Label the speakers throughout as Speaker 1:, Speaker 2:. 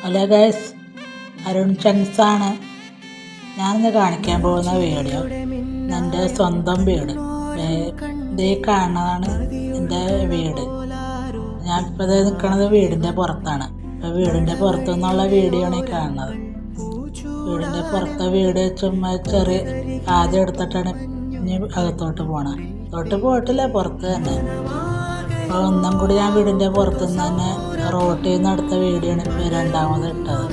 Speaker 1: Hello guys, Arun ചങ്സാണ്. ഞാനിന്ന് കാണിക്കാൻ പോകുന്ന വീഡിയോ എൻ്റെ സ്വന്തം വീട്. ഇതേ കാണുന്നതാണ് എൻ്റെ വീട്. ഞാനിപ്പോൾ നിൽക്കുന്നത് വീടിൻ്റെ പുറത്താണ്. ഇപ്പോൾ വീടിൻ്റെ പുറത്തു നിന്നുള്ള വീഡിയോ ആണ് ഈ കാണുന്നത്. വീടിൻ്റെ പുറത്തെ വീട് ചുമ്മാ ചെറിയ ആദ്യം എടുത്തിട്ടാണ് ഇനി അകത്തോട്ട് പോകണം. അകത്തോട്ട് പോയിട്ടില്ല, പുറത്ത് തന്നെ. അപ്പോൾ ഒന്നും കൂടി ഞാൻ വീടിൻ്റെ പുറത്തുനിന്ന് തന്നെ റോട്ടിൽ നിന്ന് എടുത്ത വീഡിയോ ആണ് ഇപ്പോൾ രണ്ടാമത് ഇട്ടത്.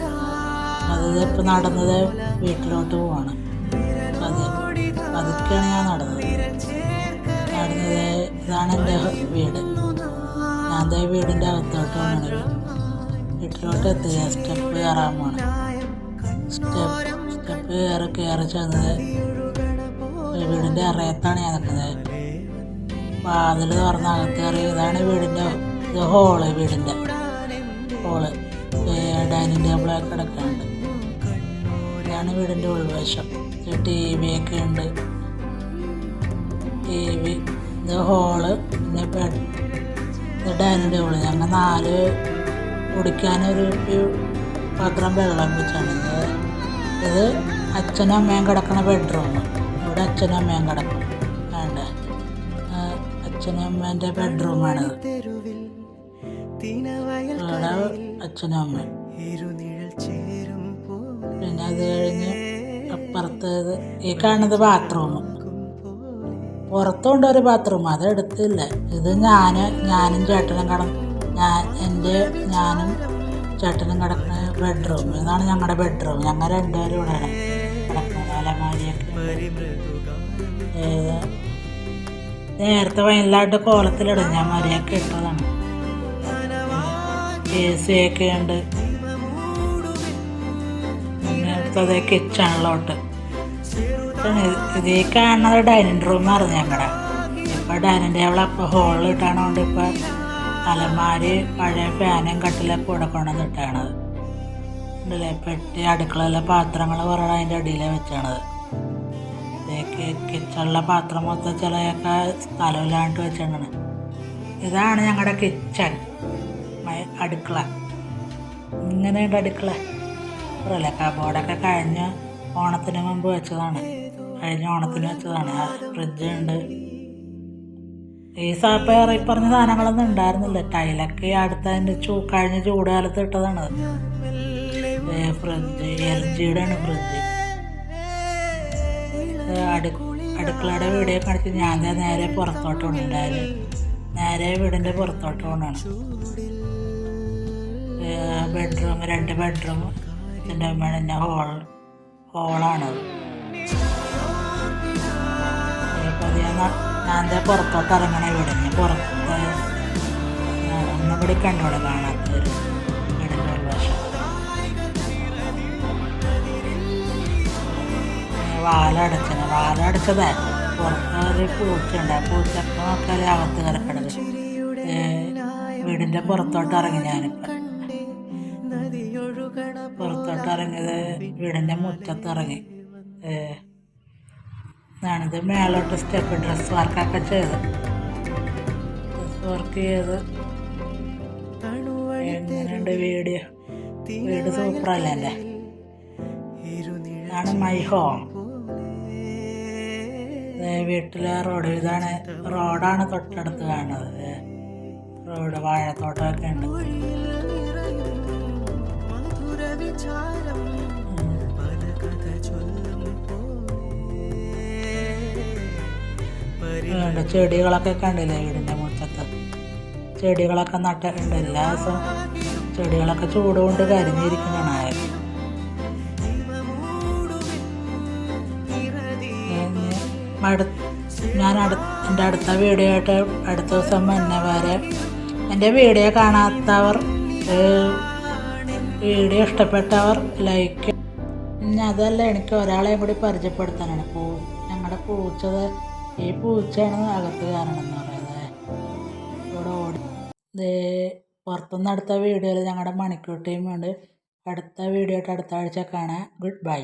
Speaker 1: അത് ഇപ്പോൾ നടന്നത് വീട്ടിലോട്ട് പോവാണ്. പതുക്കെയാണ് ഞാൻ നടന്നത്. ഇതാണ് എൻ്റെ വീട്. ഞാൻ ദേ വീടിൻ്റെ അകത്തോട്ട് പോകണം. വീട്ടിലോട്ട് എത്തുക, സ്റ്റെപ്പ് കയറാൻ പോകണം. സ്റ്റെപ്പ് കയറി ചെന്നത് വീടിൻ്റെ അറയത്താണ് ഞാൻ നിൽക്കുന്നത്. വാതിൽ തുറന്ന് അകത്ത് കയറി. ഇതാണ് വീടിൻ്റെ ഹോള്. വീടിൻ്റെ ഹോള് ഡൈനിങ് ടേബിളൊക്കെ കിടക്കുന്നുണ്ട്. ഇതാണ് വീടിൻ്റെ ഉൾവശം. ടി വി ഒക്കെ ഉണ്ട്. ടി വി, ഇത് ഹോള്, പിന്നെ ബെഡ്, ഇത് ഡൈനിങ് ടേബിള്. ഞങ്ങൾ 4 കുടിക്കാനൊരു പാത്രം വെള്ളം വെച്ചാണ്. ഇത് അച്ഛനും അമ്മയും കിടക്കുന്ന ബെഡ്റൂം. ഇവിടെ അച്ഛനും അമ്മയും കിടക്കും. വേണ്ട, അച്ഛനും അമ്മേൻ്റെ ബെഡ്റൂമാണിത്. ഇവിടെ അച്ഛനും അമ്മയും. പിന്നെ അത് കഴിഞ്ഞ് അപ്പുറത്ത് ഈ കാണുന്നത് ബാത്റൂം. പുറത്തുകൊണ്ട് ഒരു ബാത്റൂം, അത് എടുത്തില്ല. ഇത് ഞാനും ചേട്ടനും ഞാനും ചേട്ടനും കിടക്കുന്ന ബെഡ്റൂം. ഇതാണ് ഞങ്ങളുടെ ബെഡ്റൂം. ഞങ്ങൾ രണ്ടുപേരും ഇവിടെയാണ് കിടക്കുന്നത്. അലമാരിയൊക്കെ നേരത്തെ വയനാട്ട് കോലത്തിലിടും. ഞാൻ മരിയൊക്കെ ഇട്ടതാണ്. AC ഒക്കെ ഉണ്ട്. അടുത്തത് കിച്ചണിലോട്ട്. ഇതേ കാണുന്നത് ഡൈനിങ് റൂമായിരുന്നു ഞങ്ങളുടെ. ഇപ്പോൾ ഡൈനിങ് ടേബിൾ അപ്പോൾ ഹോളിൽ ഇട്ടാണോണ്ട് ഇപ്പോൾ അലമാരി പഴയ ഫാനും കട്ടിലൊക്കെ കൂടെ കൊണ്ടുവന്നിട്ടാണത്. ഉണ്ടല്ലേ, പെട്ടി അടുക്കളയിലെ പാത്രങ്ങൾ കുറേ അതിൻ്റെ അടിയിൽ വെച്ചാണത്. കിച്ചണിലെ പാത്രം മൊത്തം ചിലയൊക്കെ സ്ഥലമില്ലാണ്ട് വെച്ചാണ്. ഇതാണ് ഞങ്ങളുടെ കിച്ചൺ, അടുക്കള. ഇങ്ങനെയുണ്ട് അടുക്കള. പറയല്ലേ, കബോർഡൊക്കെ കഴിഞ്ഞ ഓണത്തിന് മുമ്പ് വെച്ചതാണ്. കഴിഞ്ഞ ഓണത്തിന് വെച്ചതാണ്. ഫ്രിഡ്ജ് ഉണ്ട്. ഈ പറഞ്ഞ സാധനങ്ങളൊന്നും ഉണ്ടായിരുന്നില്ല. ടൈലൊക്കെ അടുത്തതിൻ്റെ കഴിഞ്ഞ ചൂടുകാലത്ത് ഇട്ടതാണ്. ഫ്രിഡ്ജ് LGയുടെ ആണ് ഫ്രിഡ്ജ്. അടുക്കളയുടെ വീഡിയോ കാണിച്ച് ഞാൻ നേരെ പുറത്തോട്ട് കൊണ്ടുണ്ടായാലും നേരെ വീടിൻ്റെ പുറത്തോട്ട് കൊണ്ടാണ്. ബെഡ്റൂം, 2 ബെഡ്റൂം, ഇതിൻ്റെ പിന്നെ ഹോളാണത്. ഞാൻ പുറത്തോട്ട് ഇറങ്ങണേ വീടിന് പുറത്ത് ഒന്നും കൂടി കണ്ടോടെ കാണാത്തൊരു വീടിൻ്റെ ഉൾവശം. വാലടച്ചതേ. പുറത്തൊരു പൂച്ചയുണ്ട്. ആ പൂച്ചക്ക് നോക്കിയാൽ അകത്ത് കിടക്കണത്. വീടിൻ്റെ പുറത്തോട്ട് ഇറങ്ങി. ഞാനിപ്പോൾ പുറത്തോട്ട് ഇറങ്ങിയത് വീടിൻ്റെ മുറ്റത്ത് ഇറങ്ങി. ഇതാണിത് മേലോട്ട് സ്റ്റെപ്പ്. ഡ്രസ് വർക്കൊക്കെ ചെയ്ത് എങ്ങനെയുണ്ട് വീഡിയോ? വീട് സൂപ്പറല്ലേ എൻ്റെ? ഇതാണ് മൈ ഹോം. വീട്ടിലെ റോഡ്. ഇതാണ് റോഡാണ് തൊട്ടടുത്ത് കാണുന്നത്. റോഡ്, വാഴത്തോട്ടമൊക്കെ ഉണ്ട്. ചെടികളൊക്കെ കണ്ടില്ലേ വീടിൻ്റെ മുറ്റത്ത്? ചെടികളൊക്കെ നട്ടിട്ടുണ്ട്. എല്ലാ ദിവസവും ചെടികളൊക്കെ ചൂടുകൊണ്ട് കരിഞ്ഞിരിക്കുന്നതാണ്. ഞാൻ എൻ്റെ അടുത്ത വീഡിയോ ആയിട്ട് അടുത്ത ദിവസം തന്നെ വരെ. എൻ്റെ വീഡിയോ കാണാത്തവർ, വീഡിയോ ഇഷ്ടപ്പെട്ടവർ ലൈക്ക്. പിന്നെ അതല്ല, എനിക്ക് ഒരാളെയും കൂടി പരിചയപ്പെടുത്താനാണ്. ഞങ്ങളുടെ പൂച്ചത് ഈ പൂച്ചയാണ് അകത്ത് കയറണമെന്ന് പറയുന്നത്. ഇവിടെ ഓടി പുറത്തുനിന്ന് അടുത്ത വീഡിയോയിൽ ഞങ്ങളുടെ മണിക്കൂർ ടീമുണ്ട്. അടുത്ത വീഡിയോ ആയിട്ട് അടുത്ത ആഴ്ച കാണാം. Good bye.